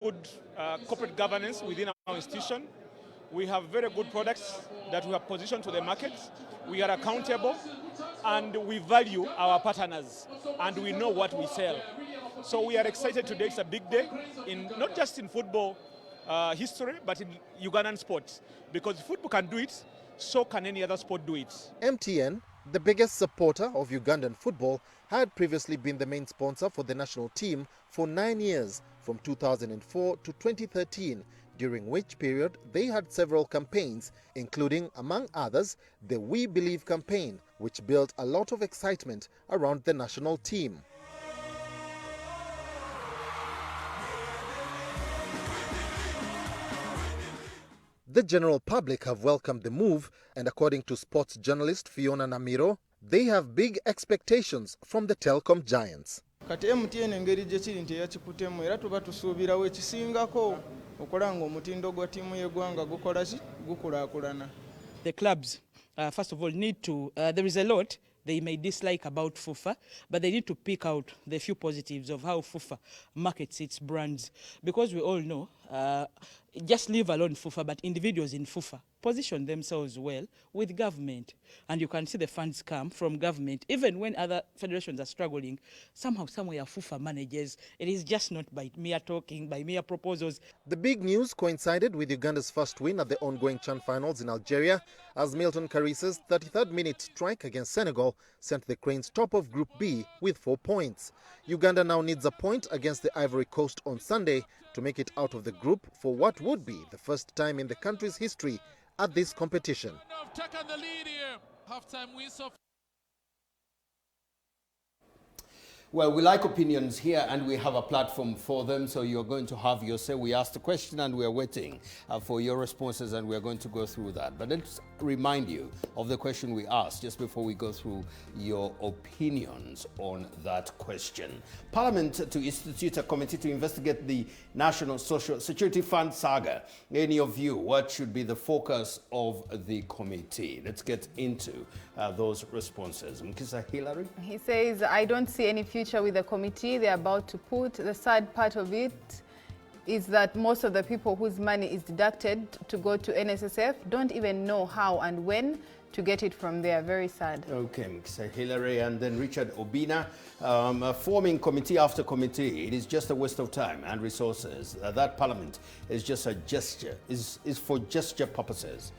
good corporate governance within our institution. We have very good products that we have positioned to the market. We are accountable and we value our partners and we know what we sell. So we are excited today. It's a big day, in not just in football history, but in Ugandan sports. Because if football can do it, so can any other sport do it. MTN, the biggest supporter of Ugandan football, had previously been the main sponsor for the national team for 9 years, from 2004 to 2013, during which period they had several campaigns, including, among others, the We Believe campaign, which built a lot of excitement around the national team. The general public have welcomed the move, and according to sports journalist Fiona Namiro, they have big expectations from the telecom giants. Kati MTN engeri gye kiri nti eyakikutemu era tuba tusuubirawo ekisingako okola ng'omutindo gwa ttiimu y'eggwanga gukola ki gukulaakulana. The clubs, first of all, need to, there is a lot they may dislike about FUFA, but they need to pick out the few positives of how FUFA markets its brands. Because we all know, just leave alone FUFA, but individuals in FUFA position themselves well with government. And you can see the funds come from government. Even when other federations are struggling, somehow, somewhere FUFA manages. It is just not by mere talking, by mere proposals. The big news coincided with Uganda's first win at the ongoing CHAN finals in Algeria, as Milton Karisa's 33rd minute strike against Senegal sent the Cranes top of Group B with 4 points. Uganda now needs a point against the Ivory Coast on Sunday to make it out of the group for what would be the first time in the country's history at this competition. Taken the lead here. Half-time whistle. Well, we like opinions here and we have a platform for them, so you're going to have your say. We asked a question and we're waiting for your responses, and we're going to go through that. But let's remind you of the question we asked just before we go through your opinions on that question. Parliament to institute a committee to investigate the National Social Security Fund saga. In your view, what should be the focus of the committee? Let's get into those responses. Mkisa Hillary? He says, I don't see any future with the committee they're about to put. The sad part of it is that most of the people whose money is deducted to go to NSSF don't even know how and when to get it from there. Very sad. Okay, Mkisa Hillary. And then Richard Obina, forming committee after committee, it is just a waste of time and resources. That parliament is just a gesture, is for gesture purposes.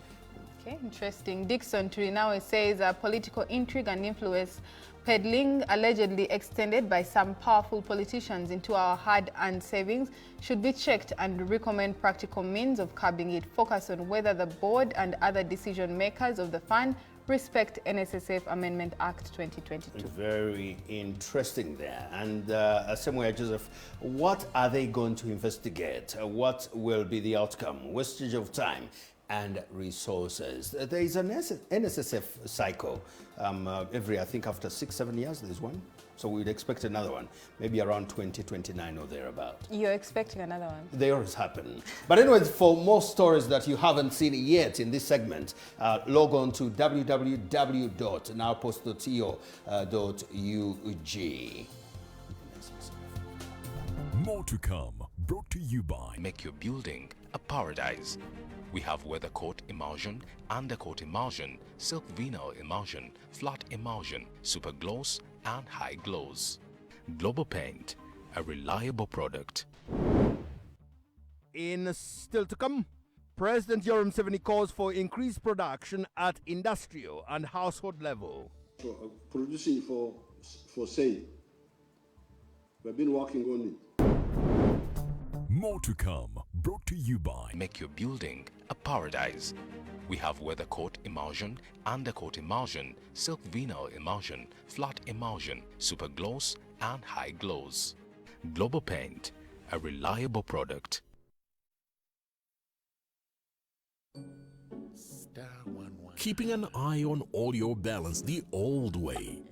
Okay, interesting. Dixon Turinawe says political intrigue and influence peddling allegedly extended by some powerful politicians into our hard-earned savings should be checked, and recommend practical means of curbing it. Focus on whether the board and other decision makers of the fund respect NSSF Amendment Act 2022. Very interesting there. And Samuel Joseph, what are they going to investigate? What will be the outcome? Wastage of time and resources. There is an NSSF cycle I think after 6-7 years there's one, so we'd expect another one maybe around 2029 or thereabout. You're expecting another one? They always happen. But anyway, for more stories that you haven't seen yet in this segment, log on to www.nowpost.co.ug. More to come, brought to you by Make Your Building a Paradise. We have weather coat emulsion, undercoat emulsion, silk vinyl emulsion, flat emulsion, super gloss, and high gloss. Global Paint, a reliable product. In still to come, President Yoweri Museveni calls for increased production at industrial and household level. Producing for sale. We've been working on it. More to come, brought to you by Make Your Building a Paradise. We have weather coat emulsion, undercoat emulsion, silk vinyl emulsion, flat emulsion, super gloss, and high gloss. Global Paint, a reliable product. Keeping an eye on all your balance the old way.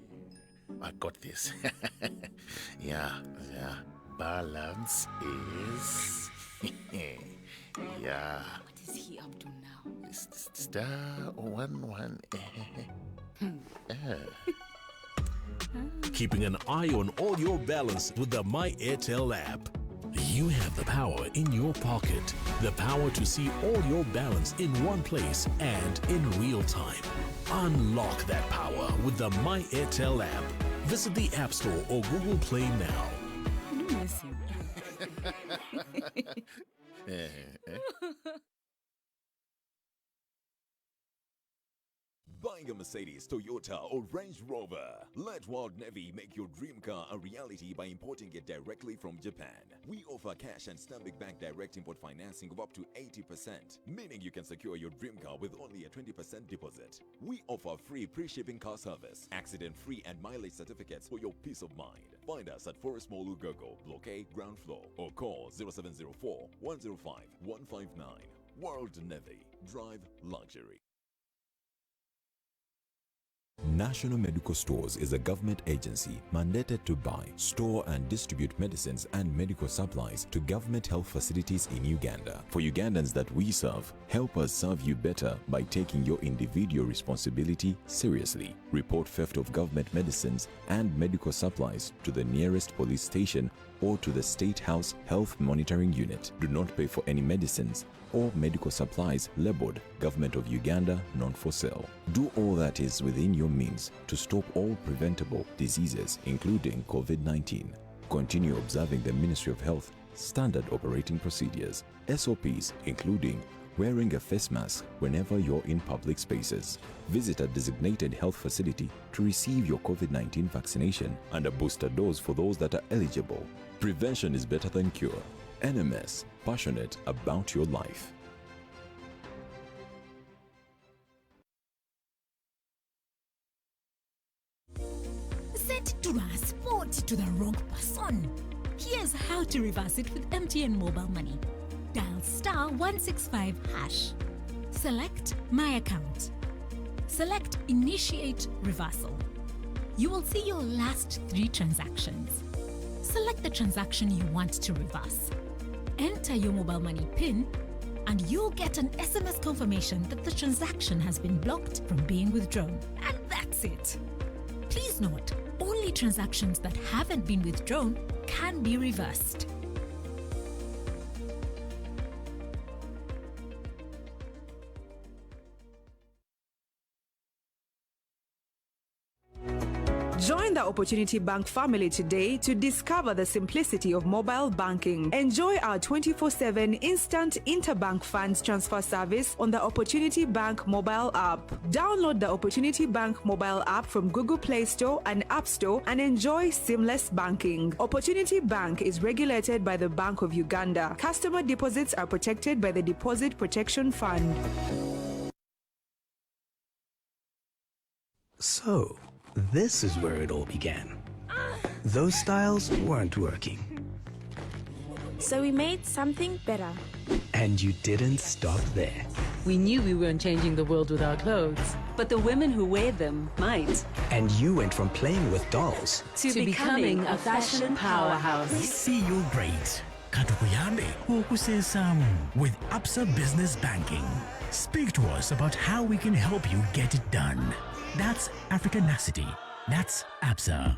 I got this. yeah. Balance is... yeah. What is he up to now? *11. Keeping an eye on all your balance with the My Airtel app. You have the power in your pocket. The power to see all your balance in one place and in real time. Unlock that power with the My Airtel app. Visit the App Store or Google Play now. I miss you. Buying a Mercedes, Toyota, or Range Rover? Let World Navy make your dream car a reality by importing it directly from Japan. We offer cash and Stanbic Bank direct import financing of up to 80%, meaning you can secure your dream car with only a 20% deposit. We offer free pre-shipping car service, accident-free and mileage certificates for your peace of mind. Find us at Forest Mall Ugogo, Block A, ground floor, or call 0704 105 159. World Navy. Drive luxury. National Medical Stores is a government agency mandated to buy, store and distribute medicines and medical supplies to government health facilities in Uganda. For Ugandans that we serve, help us serve you better by taking your individual responsibility seriously. Report theft of government medicines and medical supplies to the nearest police station or to the State House Health Monitoring Unit. Do not pay for any medicines or medical supplies labeled Government of Uganda not for sale. Do all that is within your means to stop all preventable diseases, including COVID-19. Continue observing the Ministry of Health standard operating procedures, SOPs, including wearing a face mask whenever you're in public spaces. Visit a designated health facility to receive your COVID-19 vaccination and a booster dose for those that are eligible. Prevention is better than cure. NMS, passionate about your life. Send it to transport to the wrong person. Here's how to reverse it with MTN Mobile Money. Dial *165#. Select My Account. Select Initiate Reversal. You will see your last 3 transactions. Select the transaction you want to reverse. Enter your mobile money PIN and you'll get an SMS confirmation that the transaction has been blocked from being withdrawn. And that's it. Please note, only transactions that haven't been withdrawn can be reversed. Join the Opportunity Bank family today to discover the simplicity of mobile banking. Enjoy our 24/7 instant interbank funds transfer service on the Opportunity Bank mobile app. Download the Opportunity Bank mobile app from Google Play Store and App Store and enjoy seamless banking. Opportunity Bank is regulated by the Bank of Uganda. Customer deposits are protected by the Deposit Protection Fund. So, this is where it all began. Those styles weren't working. So we made something better. And you didn't stop there. We knew we weren't changing the world with our clothes, but the women who wear them might. And you went from playing with dolls To becoming a fashion powerhouse. We see you're great. Katukuyambe okusensamu with Absa Business Banking. Speak to us about how we can help you get it done. That's Africanacity. That's Absa.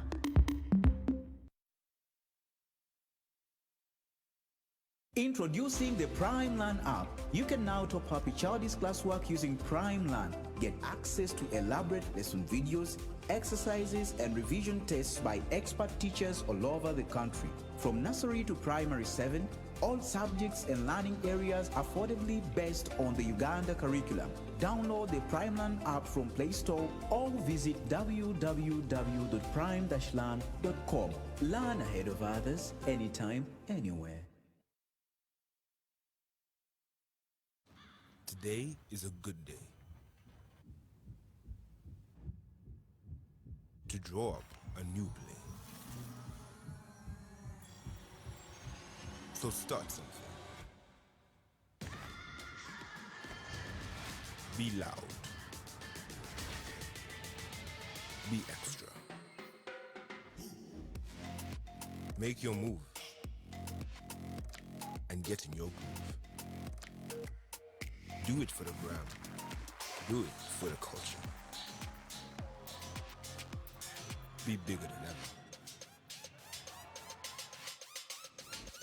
Introducing the PrimeLearn app. You can now top up your childish classwork using PrimeLearn. Get access to elaborate lesson videos, exercises, and revision tests by expert teachers all over the country. From nursery to primary 7, all subjects and learning areas affordably based on the Uganda curriculum. Download the PrimeLearn app from Play Store or visit www.prime-learn.com. Learn ahead of others, anytime, anywhere. Today is a good day to draw up a new play. So start something. Be loud. Be extra. Make your move and get in your groove. Do it for the gram. Do it for the culture. Be bigger than ever.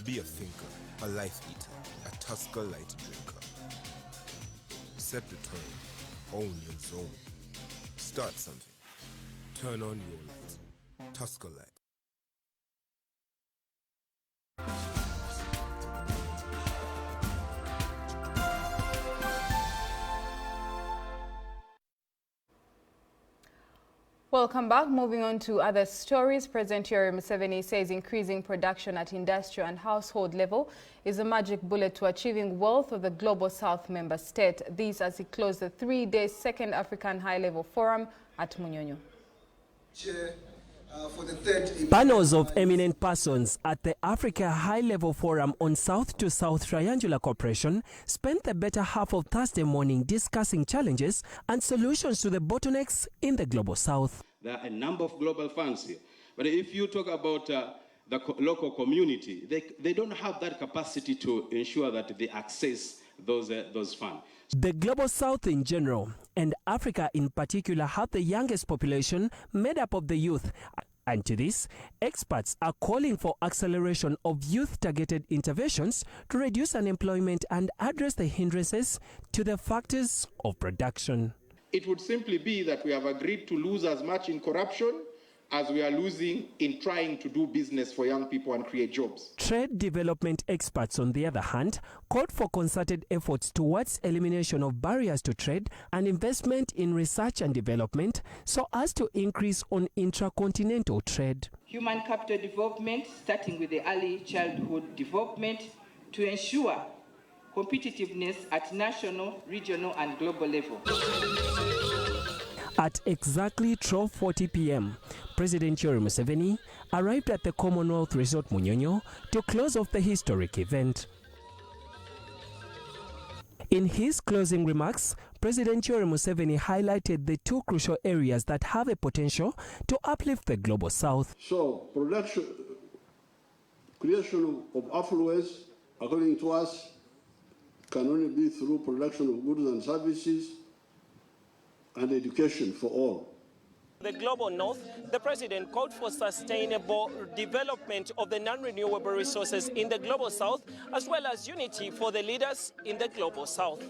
Be a thinker, a life eater, a Tusker Light drinker. Set the tone, own your zone. Start something. Turn on your lights. Tusker Light. Welcome back. Moving on to other stories. President Yoweri Museveni says increasing production at industrial and household level is a magic bullet to achieving wealth of the Global South member state. This as he closed the 3-day Second African High-Level Forum at Munyonyo. Panels of eminent persons at the Africa High-Level Forum on South-to-South Triangular Cooperation spent the better half of Thursday morning discussing challenges and solutions to the bottlenecks in the Global South. There are a number of global funds here, but if you talk about the local community, they don't have that capacity to ensure that they access those funds. The Global South in general and Africa in particular have the youngest population made up of the youth. And to this, experts are calling for acceleration of youth-targeted interventions to reduce unemployment and address the hindrances to the factors of production. It would simply be that we have agreed to lose as much in corruption as we are losing in trying to do business for young people and create jobs. Trade development experts, on the other hand, called for concerted efforts towards elimination of barriers to trade and investment in research and development so as to increase on intracontinental trade. Human capital development, starting with the early childhood development, to ensure competitiveness at national, regional, and global level. At exactly 12:40 p.m., President Yoweri Museveni arrived at the Commonwealth Resort Munyonyo to close off the historic event. In his closing remarks, President Yoweri Museveni highlighted the two crucial areas that have a potential to uplift the Global South. So, creation of affluence, according to us, can only be through production of goods and services and education for all. The Global North, the President called for sustainable development of the non-renewable resources in the Global South, as well as unity for the leaders in the Global South.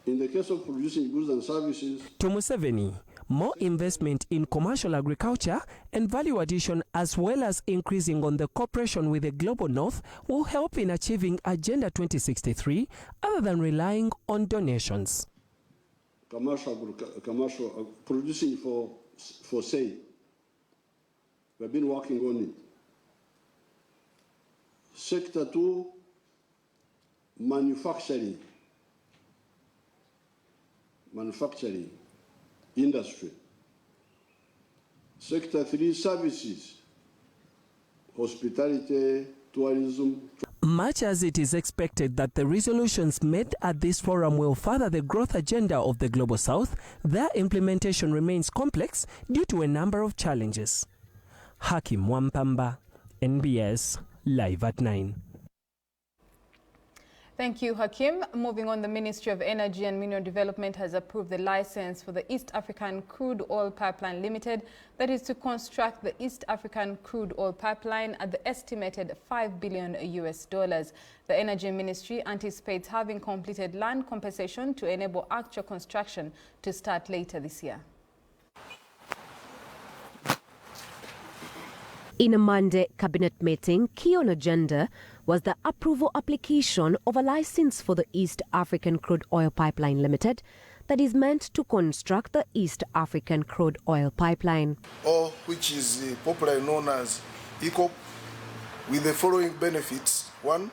In the case of producing goods and services, to Museveni, more investment in commercial agriculture and value addition, as well as increasing on the cooperation with the Global North, will help in achieving Agenda 2063 other than relying on donations. commercial producing for sale. We've been working on it. Sector 2, manufacturing industry. Sector 3, services, hospitality, tourism. Much as it is expected that the resolutions made at this forum will further the growth agenda of the Global South, their implementation remains complex due to a number of challenges. Hakim Wampamba, NBS, Live at 9. Thank you, Hakim. Moving on, the Ministry of Energy and Mineral Development has approved the license for the East African Crude Oil Pipeline Limited, that is to construct the East African Crude Oil Pipeline at the estimated $5 billion. The Energy Ministry anticipates having completed land compensation to enable actual construction to start later this year. In a Monday cabinet meeting, key on agenda was the approval application of a license for the East African Crude Oil Pipeline Limited that is meant to construct the East African Crude Oil Pipeline. Or which is popularly known as ECOP, with the following benefits. One,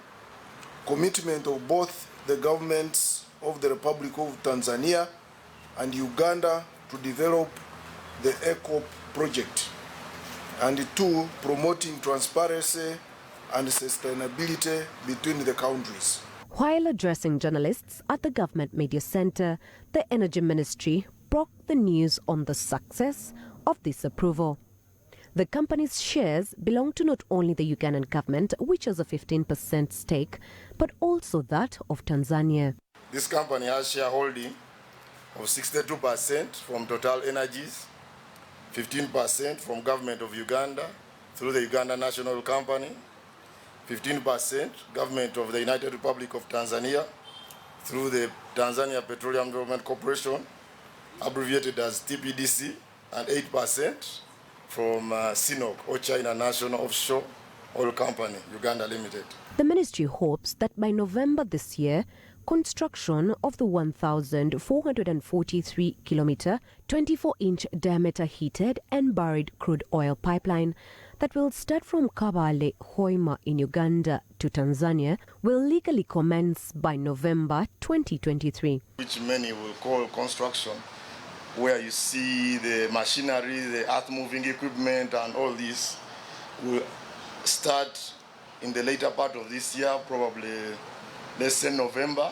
commitment of both the governments of the Republic of Tanzania and Uganda to develop the ECOP project. And two, promoting transparency and sustainability between the countries. While addressing journalists at the Government Media Center, the Energy Ministry broke the news on the success of this approval. The company's shares belong to not only the Ugandan government, which has a 15% stake, but also that of Tanzania. This company has shareholding of 62% from Total Energies, 15% from Government of Uganda through the Uganda National Company, 15%, Government of the United Republic of Tanzania, through the Tanzania Petroleum Development Corporation, abbreviated as TPDC, and 8% from CNOOC, or China National Offshore Oil Company, Uganda Limited. The ministry hopes that by November this year, construction of the 1,443-kilometer, 24-inch diameter heated and buried crude oil pipeline that will start from Kabale, Hoima in Uganda to Tanzania will legally commence by November 2023. Which many will call construction, where you see the machinery, the earth-moving equipment and all this will start in the later part of this year, probably let's say November,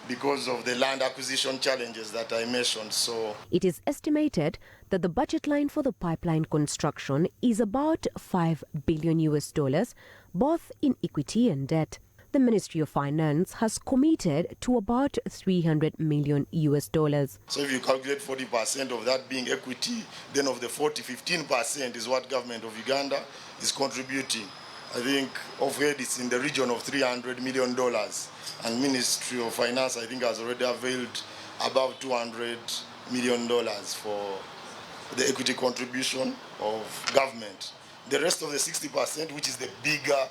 because of the land acquisition challenges that I mentioned. So it is estimated that the budget line for the pipeline construction is about $5 billion, both in equity and debt. The Ministry of Finance has committed to about $300 million. So if you calculate 40% of that being equity, then of the 15% is what government of Uganda is contributing. I think overhead it's in the region of $300 million. And Ministry of Finance, I think, has already availed about $200 million for the equity contribution of government. The rest of the 60%, which is the bigger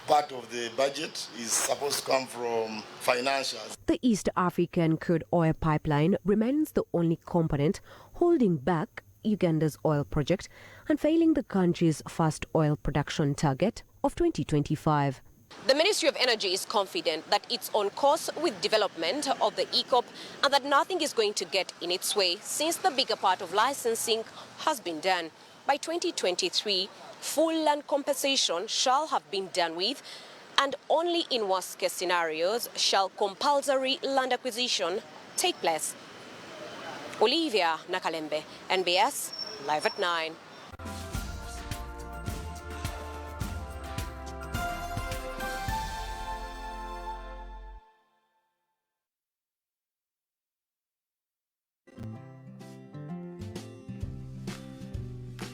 part of the budget, is supposed to come from financials. The East African crude oil pipeline remains the only component holding back Uganda's oil project and failing the country's first oil production target of 2025. The Ministry of Energy is confident that it's on course with development of the EACOP and that nothing is going to get in its way since the bigger part of licensing has been done. By 2023, full land compensation shall have been done with, and only in worst-case scenarios shall compulsory land acquisition take place. Olivia Nakalembe, NBS, Live at 9.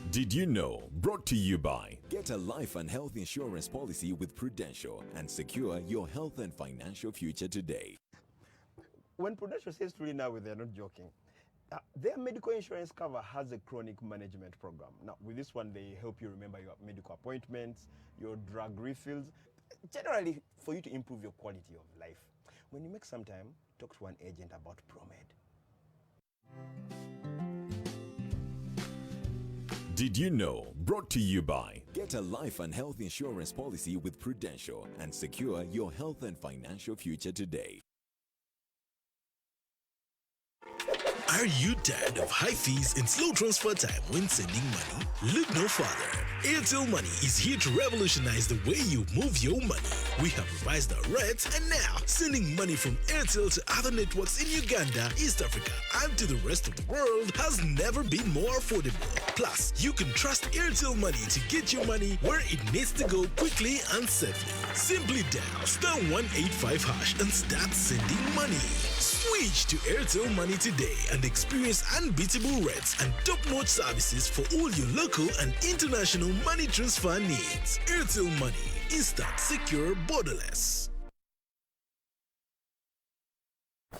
Did you know? Brought to you by. Get a life and health insurance policy with Prudential and secure your health and financial future today. When Prudential says truly now, they're not joking. Their medical insurance cover has a chronic management program. Now, with this one, they help you remember your medical appointments, your drug refills, generally for you to improve your quality of life. When you make some time, talk to an agent about ProMed. Did you know? Brought to you by. Get a life and health insurance policy with Prudential and secure your health and financial future today. Are you tired of high fees and slow transfer time when sending money? Look no further. Airtel Money is here to revolutionize the way you move your money. We have revised our rates, and now sending money from Airtel to other networks in Uganda, East Africa, and to the rest of the world has never been more affordable. Plus, you can trust Airtel Money to get your money where it needs to go quickly and safely. Simply dial *185# and start sending money. Switch to Airtel Money today and experience unbeatable rates and top-notch services for all your local and international money transfer needs. Airtel Money. Instant, secure, borderless.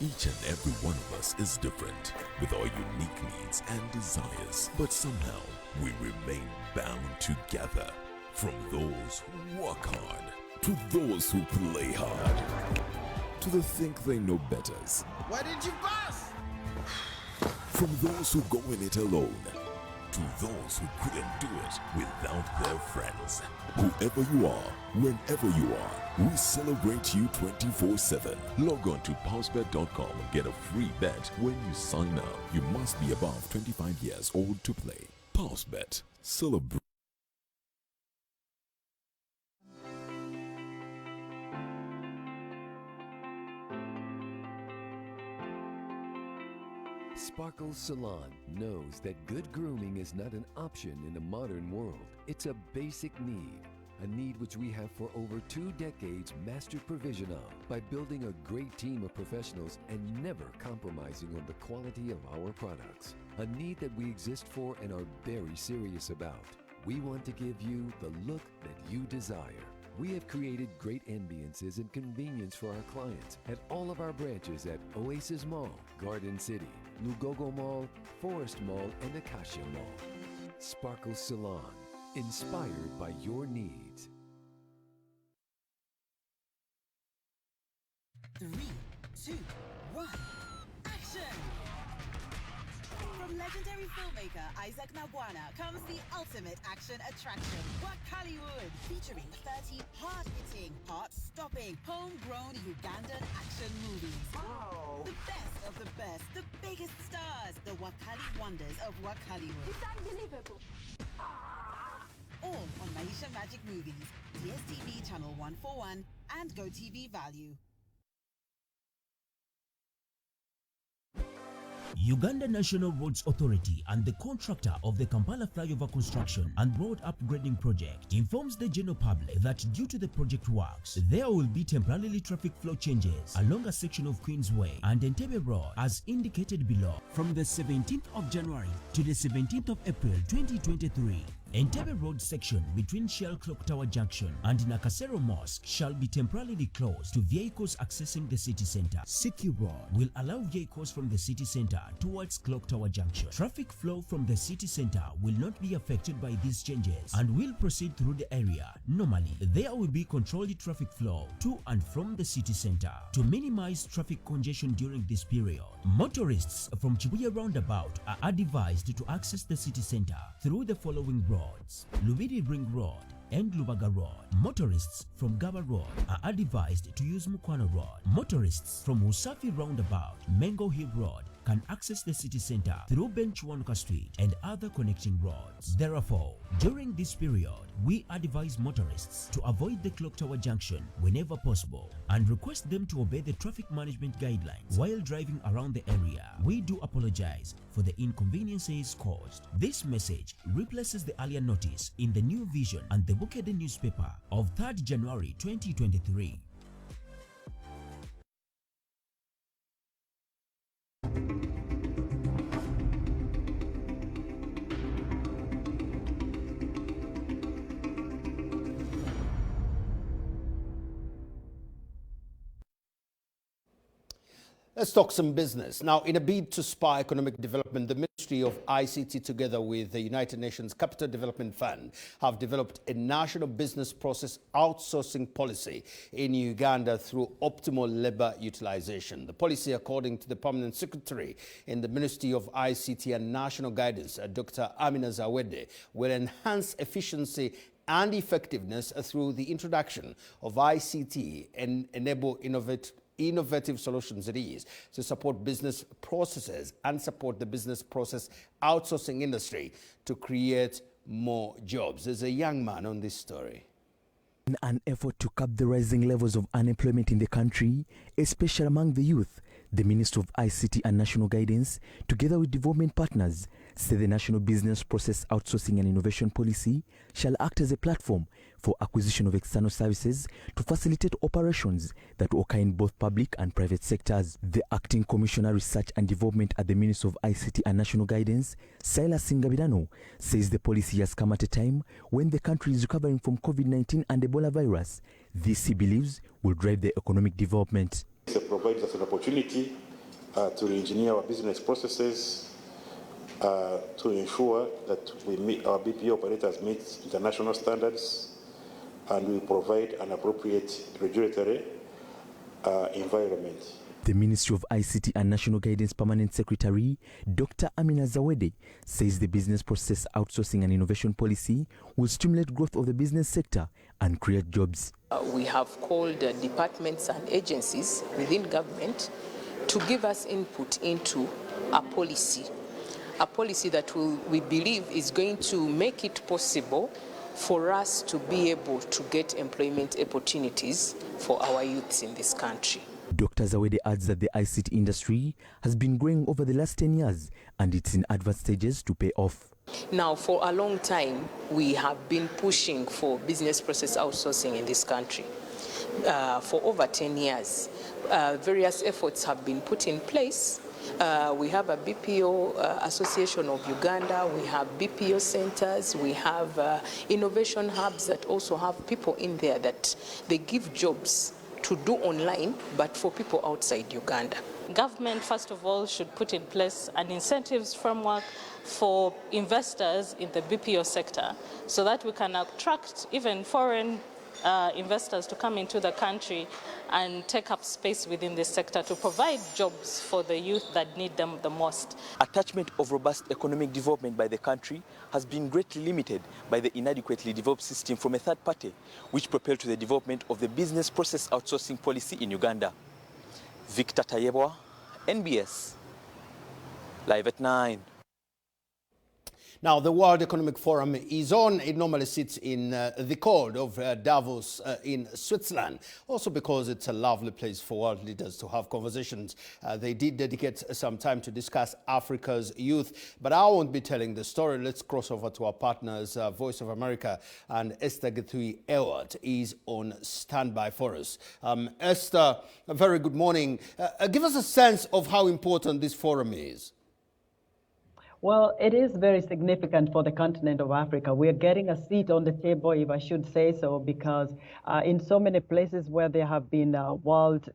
Each and every one of us is different, with our unique needs and desires. But somehow, we remain bound together. From those who work hard, to those who play hard, to the think they know betters. Why didn't you pass? From those who go in it alone, to those who couldn't do it without their friends. Whoever you are, whenever you are, we celebrate you 24/7. Log on to PulseBet.com and get a free bet when you sign up. You must be above 25 years old to play. PulseBet. Celebrate. Sparkle Salon knows that good grooming is not an option in the modern world. It's a basic need, a need which we have for over 2 decades mastered provision of by building a great team of professionals and never compromising on the quality of our products. A need that we exist for and are very serious about. We want to give you the look that you desire. We have created great ambiances and convenience for our clients at all of our branches at Oasis Mall, Garden City, Lugogo Mall, Forest Mall, and Acacia Mall. Sparkle Salon, inspired by your needs. 3, 2, 1, action! From legendary filmmaker Isaac Nabwana comes the ultimate action attraction, Wakaliwood, featuring 30 hard-hitting, heart-stopping, homegrown Ugandan action movies. Wow. The best of the best, the biggest stars, the Wakali wonders of Wakaliwood. It's unbelievable. All on Maisha Magic Movies, DSTV Channel 141 and GoTV Value. Uganda National Roads Authority and the contractor of the Kampala Flyover Construction and Road Upgrading Project informs the general public that due to the project works, there will be temporarily traffic flow changes along a section of Queensway and Entebbe Road as indicated below. From the 17th of January to the 17th of April 2023, Entebbe Road section between Shell Clock Tower Junction and Nakasero Mosque shall be temporarily closed to vehicles accessing the city center. Siki Road will allow vehicles from the city center towards Clock Tower Junction. Traffic flow from the city center will not be affected by these changes and will proceed through the area. Normally, there will be controlled traffic flow to and from the city center. To minimize traffic congestion during this period, motorists from Chibuye Roundabout are advised to access the city center through the following roads: Lubiri Ring Road and Lubaga Road. Motorists from Gaba Road are advised to use Mukwano Road. Motorists from Usafi Roundabout, Mengo Hill Road can access the city center through Benchwanuka Street and other connecting roads. Therefore, during this period, we advise motorists to avoid the Clock Tower Junction whenever possible and request them to obey the traffic management guidelines while driving around the area. We do apologize for the inconveniences caused. This message replaces the earlier notice in the New Vision and the Bukede newspaper of 3rd January 2023. Let's talk some business. Now, in a bid to spur economic development, the Ministry of ICT, together with the United Nations Capital Development Fund, have developed a national business process outsourcing policy in Uganda through optimal labor utilization. The policy, according to the Permanent Secretary in the Ministry of ICT and National Guidance, Dr. Amina Zawede, will enhance efficiency and effectiveness through the introduction of ICT and enable innovative solutions it is to support business processes and support the business process outsourcing industry to create more jobs. There's a young man on this story. In an effort to curb the rising levels of unemployment in the country, especially among the youth, the Ministry of ICT and National Guidance, together with development partners, say the National Business Process Outsourcing and Innovation Policy shall act as a platform for acquisition of external services to facilitate operations that occur in both public and private sectors. The Acting Commissioner Research and Development at the Ministry of ICT and National Guidance, Silas Singabirano, says the policy has come at a time when the country is recovering from COVID-19 and Ebola virus. This, he believes, will drive the economic development. It provides us an opportunity to re-engineer our business processes, to ensure that our BPO operators meet international standards, and we provide an appropriate regulatory environment. The Ministry of ICT and National Guidance Permanent Secretary, Dr. Amina Zawede, says the Business Process Outsourcing and Innovation Policy will stimulate growth of the business sector and create jobs. We have called departments and agencies within government to give us input into a policy that we believe is going to make it possible for us to be able to get employment opportunities for our youths in this country. Dr. Zawede adds that the ICT industry has been growing over the last 10 years and it's in advanced stages to pay off. Now, for a long time, we have been pushing for business process outsourcing in this country. For over 10 years, various efforts have been put in place We have a BPO Association of Uganda. We have BPO centers. We have innovation hubs that also have people in there that they give jobs to do online, but for people outside Uganda. Government, first of all, should put in place an incentives framework for investors in the BPO sector so that we can attract even foreign investors to come into the country and take up space within this sector to provide jobs for the youth that need them the most. Attachment of robust economic development by the country has been greatly limited by the inadequately developed system from a third party, which propelled to the development of the business process outsourcing policy in Uganda. Victor Tayebwa, NBS, live at 9. Now, the World Economic Forum is on. It normally sits in the cold of Davos in Switzerland, also because it's a lovely place for world leaders to have conversations. They did dedicate some time to discuss Africa's youth, but I won't be telling the story. Let's cross over to our partners, Voice of America, and Esther Githui-Ewart is on standby for us. Esther, a very good morning. Give us a sense of how important this forum is. Well, it is very significant for the continent of Africa. We're getting a seat on the table, if I should say so, because in so many places where there have been world,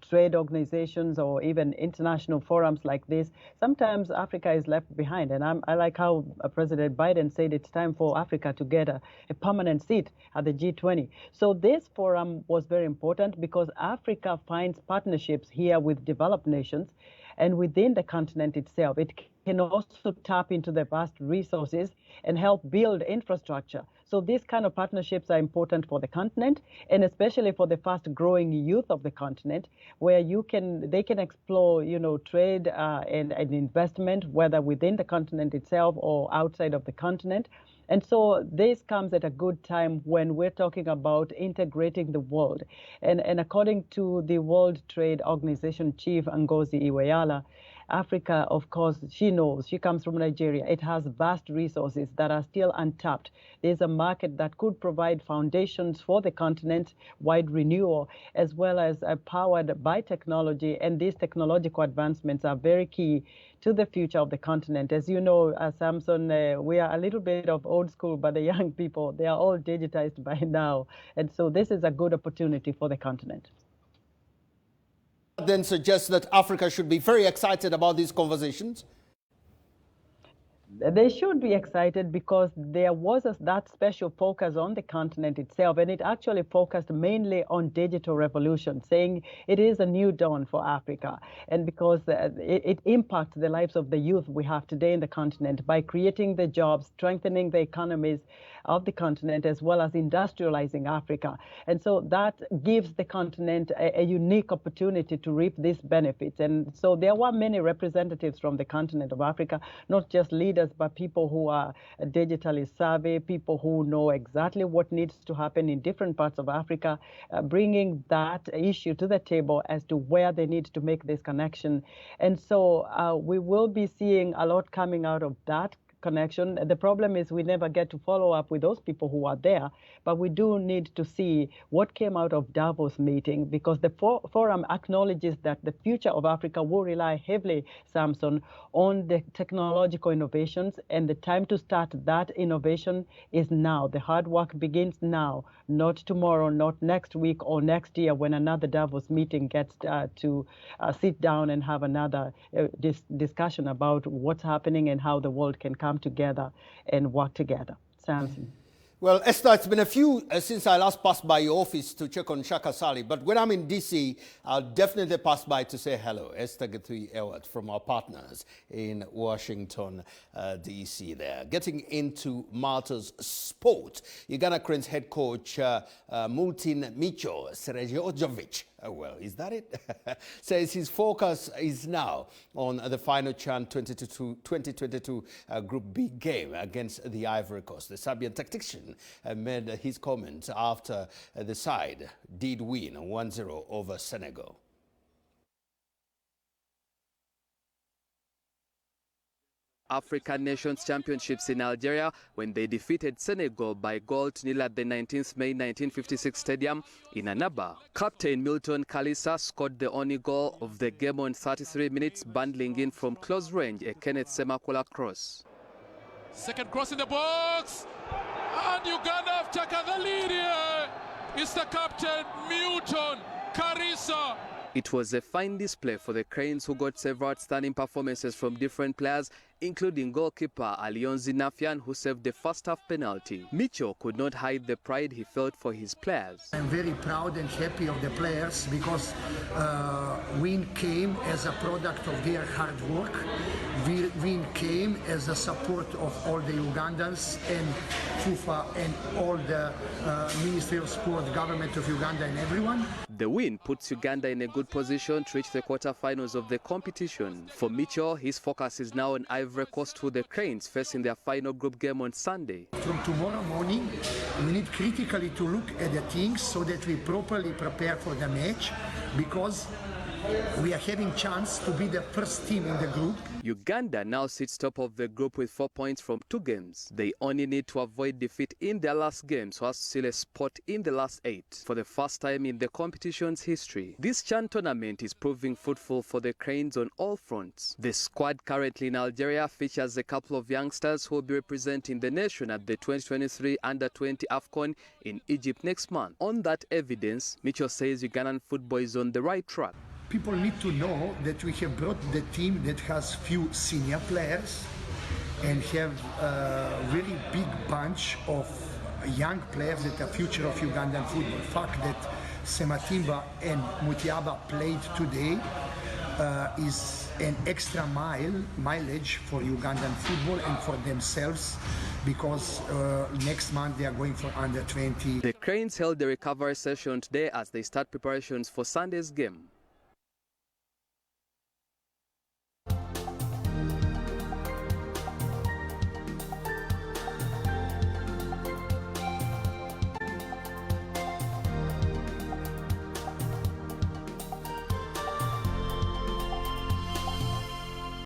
trade organizations or even international forums like this, sometimes Africa is left behind. And I like how President Biden said it's time for Africa to get a permanent seat at the G20. So this forum was very important because Africa finds partnerships here with developed nations and within the continent itself. It can also tap into the vast resources and help build infrastructure. So these kind of partnerships are important for the continent, and especially for the fast-growing youth of the continent, where they can explore, trade and investment, whether within the continent itself or outside of the continent. And so this comes at a good time when we're talking about integrating the world. And according to the World Trade Organization chief, Ngozi Iweala, Africa, of course, she comes from Nigeria. It has vast resources that are still untapped. There's a market that could provide foundations for the continent-wide renewal, as well as powered by technology. And these technological advancements are very key to the future of the continent. As you know, Samson, we are a little bit of old school, but the young people, they are all digitized by now. And so this is a good opportunity for the continent. Then suggests that Africa should be very excited about these conversations? They should be excited because there was that special focus on the continent itself, and it actually focused mainly on digital revolution, saying it is a new dawn for Africa, and because it impacts the lives of the youth we have today in the continent by creating the jobs, strengthening the economies of the continent, as well as industrializing Africa. And so that gives the continent a unique opportunity to reap these benefits. And so there were many representatives from the continent of Africa, not just leaders, but people who are digitally savvy, people who know exactly what needs to happen in different parts of Africa, bringing that issue to the table as to where they need to make this connection. And so we will be seeing a lot coming out of that connection. The problem is we never get to follow up with those people who are there, but we do need to see what came out of Davos meeting, because the forum acknowledges that the future of Africa will rely heavily, Samson, on the technological innovations, and the time to start that innovation is now. The hard work begins now, not tomorrow, not next week or next year when another Davos meeting gets to sit down and have another discussion about what's happening and how the world can come together and work together. Samson. Well, Esther, it's been a few since I last passed by your office to check on Shaka Sali, but when I'm in D.C., I'll definitely pass by to say hello. Esther Githui-Ewart from our partners in Washington, D.C. there. Getting into matters sport, Uganda Cranes head coach Multin Micho Srejojovic, well, is that it? says his focus is now on the final CHAN 2022 Group B game against the Ivory Coast. The Serbian tactician made his comments after the side did win 1-0 over Senegal. African Nations Championships in Algeria when they defeated Senegal by goal to nil at the 19th May 1956 stadium in Annaba. Captain Milton Kalisa scored the only goal of the game on 33 minutes, bundling in from close range a Kenneth Semakula cross. Second cross in the box, and Uganda have taken the lead here. It's the captain, Milton Kalisa. It was a fine display for the Cranes, who got several outstanding performances from different players, including goalkeeper Alionzi Nafian, who saved the first half penalty. Micho could not hide the pride he felt for his players. I'm very proud and happy of the players because win came as a product of their hard work. Win came as a support of all the Ugandans and FUFA and all the Ministry of Sport, government of Uganda and everyone. The win puts Uganda in a good position to reach the quarterfinals of the competition. For Micho, his focus is now on Ivory Coast, who the Cranes face in their final group game on Sunday. From tomorrow morning, we need critically to look at the things so that we properly prepare for the match, because we are having chance to be the first team in the group. Uganda now sits top of the group with 4 points from 2 games. They only need to avoid defeat in their last game so as to seal a spot in the last 8 for the first time in the competition's history. This CHAN tournament is proving fruitful for the Cranes on all fronts. The squad currently in Algeria features a couple of youngsters who will be representing the nation at the 2023 Under-20 AFCON in Egypt next month. On that evidence, Micho says Ugandan football is on the right track. People need to know that we have brought the team that has few senior players and have a really big bunch of young players that are future of Ugandan football. The fact that Sematimba and Mutiaba played today is an extra mileage for Ugandan football and for themselves, because next month they are going for Under-20. The Cranes held the recovery session today as they start preparations for Sunday's game.